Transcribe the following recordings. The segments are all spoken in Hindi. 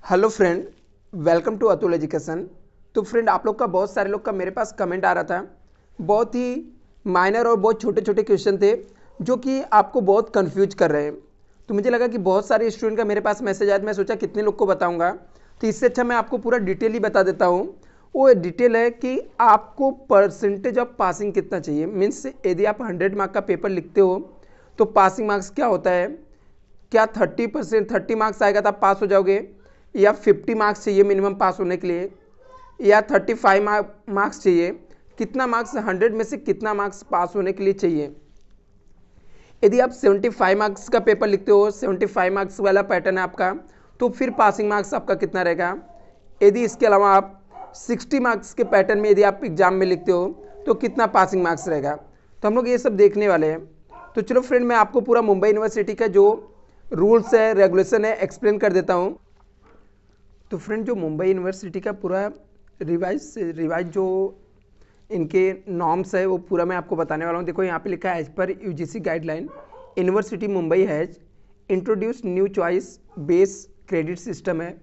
Hello friend, welcome to Atul education. तो फ्रेंड, आप लोग का बहुत सारे लोग का मेरे पास कमेंट आ रहा था। बहुत ही माइनर और बहुत छोटे छोटे क्वेश्चन थे जो कि आपको बहुत कंफ्यूज कर रहे हैं। तो मुझे लगा कि बहुत सारे स्टूडेंट का मेरे पास मैसेज आया, तो मैं सोचा कितने लोग को बताऊंगा। तो इससे अच्छा मैं आपको पूरा डिटेल ही बता देता हूँ। वो डिटेल है कि आपको परसेंटेज ऑफ पासिंग कितना चाहिए। मीन्स यदि आप 100 मार्क का पेपर लिखते हो तो पासिंग मार्क्स क्या होता है। क्या 30 मार्क्स आएगा तो आप पास हो जाओगे, या 50 मार्क्स चाहिए मिनिमम पास होने के लिए, या 35 मार्क्स चाहिए। कितना मार्क्स 100 में से कितना मार्क्स पास होने के लिए चाहिए। यदि आप 75 मार्क्स का पेपर लिखते हो, 75 मार्क्स वाला पैटर्न है आपका, तो फिर पासिंग मार्क्स आपका कितना रहेगा। यदि इसके अलावा आप 60 मार्क्स के पैटर्न में यदि आप एग्जाम में लिखते हो तो कितना पासिंग मार्क्स रहेगा। तो हम लोग ये सब देखने वाले हैं। तो चलो फ्रेंड, मैं आपको पूरा मुंबई यूनिवर्सिटी का जो रूल्स है, रेगुलेशन है, एक्सप्लेन कर देता हूँ। तो फ्रेंड, जो मुंबई यूनिवर्सिटी का पूरा रिवाइज जो इनके नॉर्म्स है वो पूरा मैं आपको बताने वाला हूँ। देखो यहाँ पे लिखा है, as per UGC guideline university Mumbai has introduce new choice base credit system है,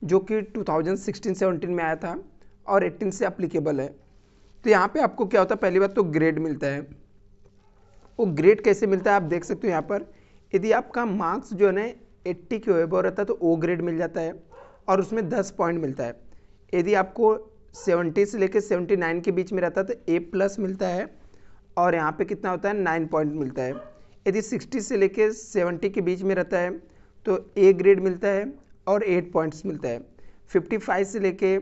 जो कि 2016-17 में आया था और 18 से अप्लीकेबल है। तो यहाँ पे आपको क्या होता है, पहली बात तो ग्रेड मिलता है। वो ग्रेड कैसे मिलता है आप देख सकते हो यहाँ पर। यदि आपका मार्क्स जो है ना 80 के अबव रहता है तो ओ ग्रेड मिल जाता है और उसमें 10 पॉइंट मिलता है। यदि आपको 70 से लेकर 79 के बीच में रहता है तो ए प्लस मिलता है और यहाँ पे कितना होता है 9 पॉइंट मिलता है। यदि 60 से लेकर 70 के बीच में रहता है तो ए ग्रेड मिलता है और 8 पॉइंट्स मिलता है। 55 से लेके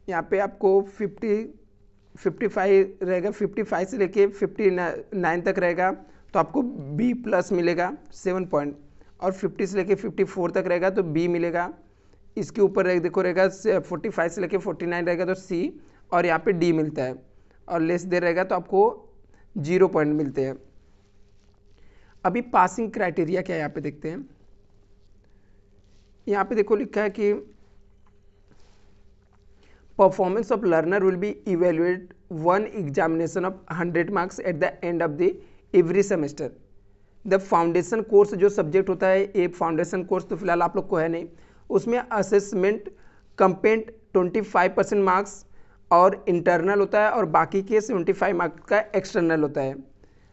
यहाँ पे आपको 55 रहेगा, 55 से लेके 59 तक रहेगा तो आपको बी प्लस मिलेगा 7 पॉइंट, और 50 से लेके 54 तक रहेगा तो बी मिलेगा। इसके ऊपर देखो रहेगा 45 से लेके 49 रहेगा तो सी, और यहाँ पे डी मिलता है, और लेस देर रहेगा तो आपको 0 पॉइंट मिलते हैं। अभी पासिंग क्राइटेरिया क्या है यहाँ पे देखते हैं। यहाँ पे देखो लिखा है कि performance of learner will be evaluate one examination of 100 marks at the end of the every semester. The foundation course जो सब्जेक्ट होता है, एक फाउंडेशन कोर्स तो फिलहाल आप लोग को है नहीं, उसमें असेसमेंट कंपेंट 25% मार्क्स और इंटरनल होता है, और बाकी के 75 मार्क्स का एक्सटर्नल होता है।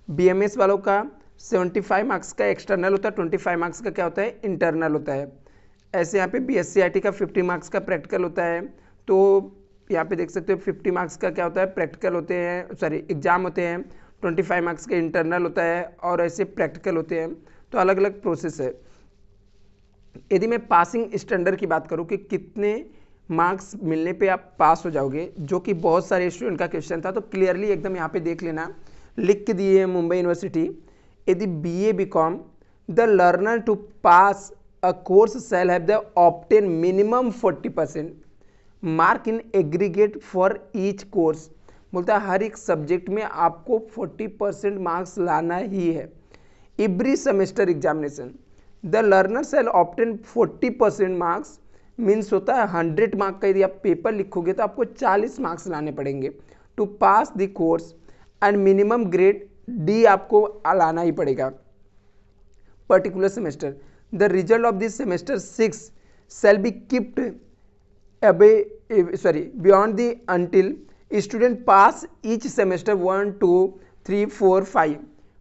बीएमएस वालों का 75 मार्क्स का एक्सटर्नल होता है, 25 मार्क्स का क्या होता है, इंटरनल होता है। ऐसे यहाँ पे बीएससी का 50 मार्क्स का प्रैक्टिकल होता है। तो यहाँ पे देख सकते हो 50 मार्क्स का क्या होता है, प्रैक्टिकल होते हैं, एग्जाम होते हैं। 25 मार्क्स का इंटरनल होता है और ऐसे प्रैक्टिकल होते हैं। तो अलग अलग प्रोसेस है। यदि मैं पासिंग स्टैंडर्ड की बात करूँ कि कितने मार्क्स मिलने पे आप पास हो जाओगे, जो कि बहुत सारे स्टूडेंट का क्वेश्चन था, तो क्लियरली एकदम यहाँ पे देख लेना, लिख के दिए है मुंबई यूनिवर्सिटी। यदि BA BCom the learner to pass a course shall have the obtain minimum 40% mark in aggregate for each course. बोलता है हर एक सब्जेक्ट में आपको 40% मार्क्स लाना ही है। Every semester examination the learner shall obtain 40% marks, means होता है 100 मार्क का यदि आप पेपर लिखोगे तो आपको 40 मार्क्स लाने पड़ेंगे to pass the course, and minimum grade D आपको लाना ही पड़ेगा particular semester. The result of this semester 6 shall be keeped beyond the until student pass each semester 1 2 3 4 5।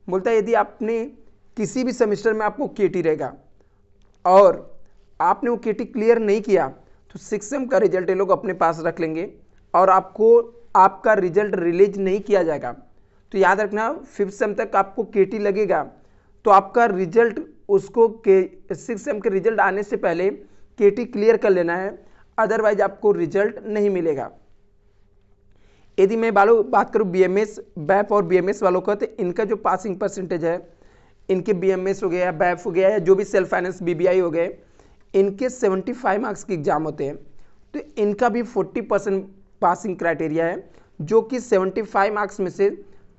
बोलता है यदि आपने किसी भी सेमेस्टर में आपको केटी रहेगा और आपने वो केटी क्लियर नहीं किया तो 6 सेम का रिजल्ट ये लोग अपने पास रख लेंगे और आपको आपका रिजल्ट रिलीज नहीं किया जाएगा। तो याद रखना 5th सेम तक आपको केटी लगेगा तो आपका रिजल्ट उसको 6 सेम के रिजल्ट आने से पहले केटी क्लियर कर लेना है, अदरवाइज आपको रिजल्ट नहीं मिलेगा। यदि मैं बात करूं बीएमएस बैफ और बीएमएस वालों का, तो इनका जो पासिंग परसेंटेज है, इनके बीएमएस हो गया, बैफ हो गया, या जो भी सेल्फ फाइनेंस बीबीआई हो गए, इनके 75 मार्क्स के एग्जाम होते हैं। तो इनका भी 40% पासिंग क्राइटेरिया है, जो कि 75 मार्क्स में से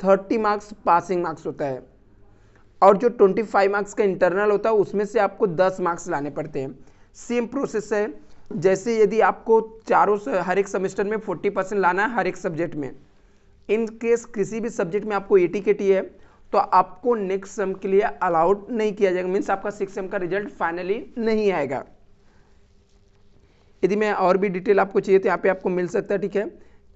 30 मार्क्स पासिंग मार्क्स होता है, और जो 25 मार्क्स का इंटरनल होता है उसमें से आपको 10 मार्क्स लाने पड़ते हैं। सेम प्रोसेस है, जैसे यदि आपको हर एक सेमेस्टर में 40% लाना है हर एक सब्जेक्ट में। इन केस किसी भी सब्जेक्ट में आपको 80 केटी है तो आपको नेक्स्ट सेम के लिए अलाउड नहीं किया जाएगा, मीन्स आपका 6 सेम का रिजल्ट फाइनली नहीं आएगा। यदि मैं और भी डिटेल आपको चाहिए तो यहाँ पे आपको मिल सकता है, ठीक है।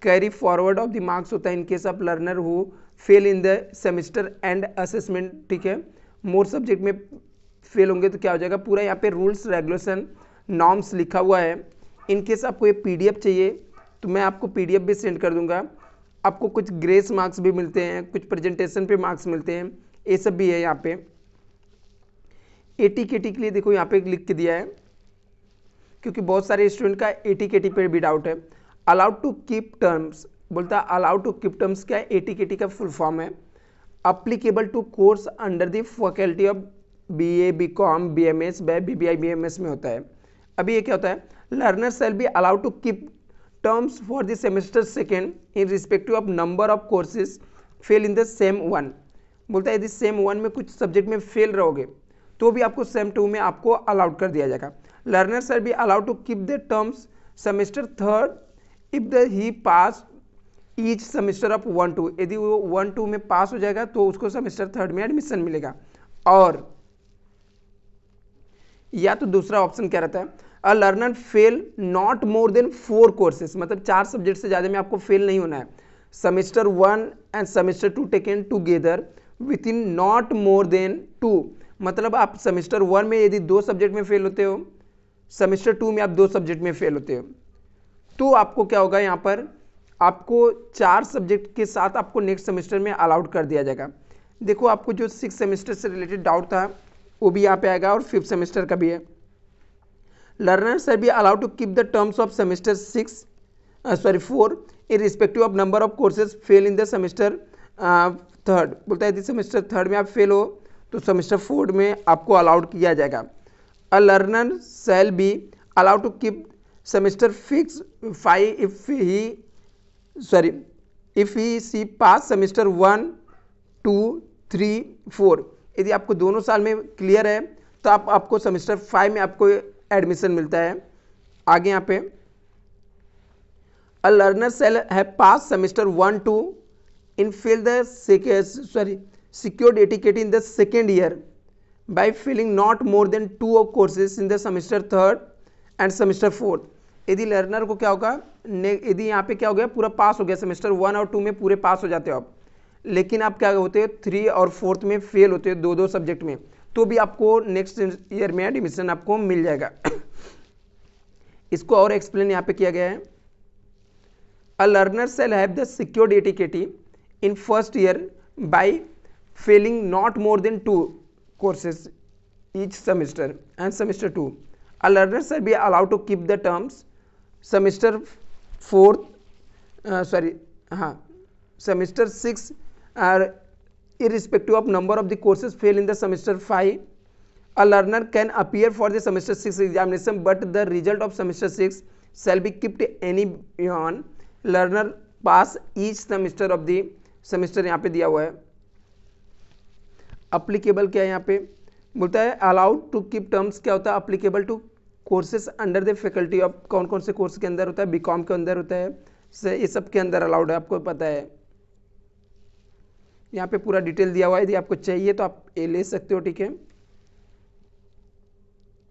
Carry forward of the marks होता है in case of learner who fail in the semester and assessment, ठीक है। मोर सब्जेक्ट में फेल होंगे तो क्या हो जाएगा, पूरा यहाँ पे रूल्स रेगुलेशन नॉर्म्स लिखा हुआ है। इन केस आपको ये पीडीएफ चाहिए तो मैं आपको पीडीएफ भी सेंड कर दूंगा। आपको कुछ ग्रेस मार्क्स भी मिलते हैं, कुछ प्रेजेंटेशन पे मार्क्स मिलते हैं, ये सब भी है यहाँ पे। एटीकेटी के लिए देखो यहाँ पे लिख के दिया है, क्योंकि बहुत सारे स्टूडेंट का एटीकेटी पे भी डाउट है। अलाउड टू कीप टर्म्स, बोलता है अलाउड टू कीप टर्म्स क्या है, एटीकेटी का फुल फॉर्म है। Applicable to course under the faculty of BA, BCom, BMS, BBI, BMS में होता है। अभी ये क्या होता है, learner shall be allowed to keep terms for the semester second in respective of number of courses fail in the sem one. बोलता है यदि सेम वन में कुछ सब्जेक्ट में फेल रहोगे तो भी आपको सेम टू में आपको अलाउड कर दिया जाएगा। Learner shall be allowed to keep the terms semester third if the he pass each semester of 1-2, यदि वो 1-2 में पास हो जाएगा तो उसको सेमेस्टर थर्ड में एडमिशन मिलेगा। और या तो दूसरा ऑप्शन क्या रहता है, a learner fail not more then 4 courses, मतलब 4 सब्जेक्ट से ज़्यादा में आपको फेल नहीं होना है। Semester 1 and semester 2 taken together with in not more than 2, मतलब आप सेमेस्टर 1 में यदि 2 सब्जेक्ट में फेल होते हो, सेमेस्टर 2 में आप 2 सब्जेक्ट में फेल होते हो, तो आपको क्या होगा, यहाँ पर आपको 4 सब्जेक्ट के साथ आपको नेक्स्ट सेमेस्टर में अलाउड कर दिया जाएगा। देखो आपको जो 6 सेमेस्टर से रिलेटेड डाउट था वो भी यहाँ पे आएगा और 5th सेमेस्टर का भी है। Learner shall be allowed to keep the terms of semester 4 in respective of number of courses fail in the semester third. बोलता है यदि सेमेस्टर थर्ड में आप फेल हो तो सेमेस्टर 4 में आपको अलाउड किया जाएगा। A learner shall be allowed to keep semester 5 if he see pass semester 1, 2, 3, 4। यदि आपको दोनों साल में क्लियर है तो आपको सेमेस्टर 5 में आपको एडमिशन मिलता है। आगे यहाँ पे a learner shall have pass semester 1, 2 in fail the secured ATKT in the second year by failing not more than 2 courses in the semester third and semester 4। यदि लर्नर को क्या होगा, यदि यहाँ पे क्या हो गया, पूरा पास हो गया, सेमेस्टर 1 और 2 में पूरे पास हो जाते हो आप, लेकिन आप क्या होते हो 3 और 4th में फेल होते हो 2-2 सब्जेक्ट में, तो भी आपको नेक्स्ट ईयर में एडमिशन आपको मिल जाएगा। इसको और एक्सप्लेन यहाँ पे किया गया है। A learner shall have the secured ATKT in first year by failing not more than 2 courses each semester and semester 2। A learner shall be allowed to keep the terms semester 6 are irrespective of number of the courses fail in the semester 5. A learner can appear for the semester 6 examination, but the result of semester 6 shall be kept any beyond learner pass each semester of the semester। यहाँ पे दिया हुआ है। अप्लीकेबल क्या है यहाँ पे, बोलता है अलाउड टू कीप टर्म्स क्या होता है, applicable to courses under the faculty of, कौन कौन से कोर्स के अंदर होता है, बीकॉम के अंदर होता है, ये सब के अंदर अलाउड है, आपको पता है। यहाँ पे पूरा डिटेल दिया हुआ है, यदि आपको चाहिए तो आप ये ले सकते हो, ठीक है।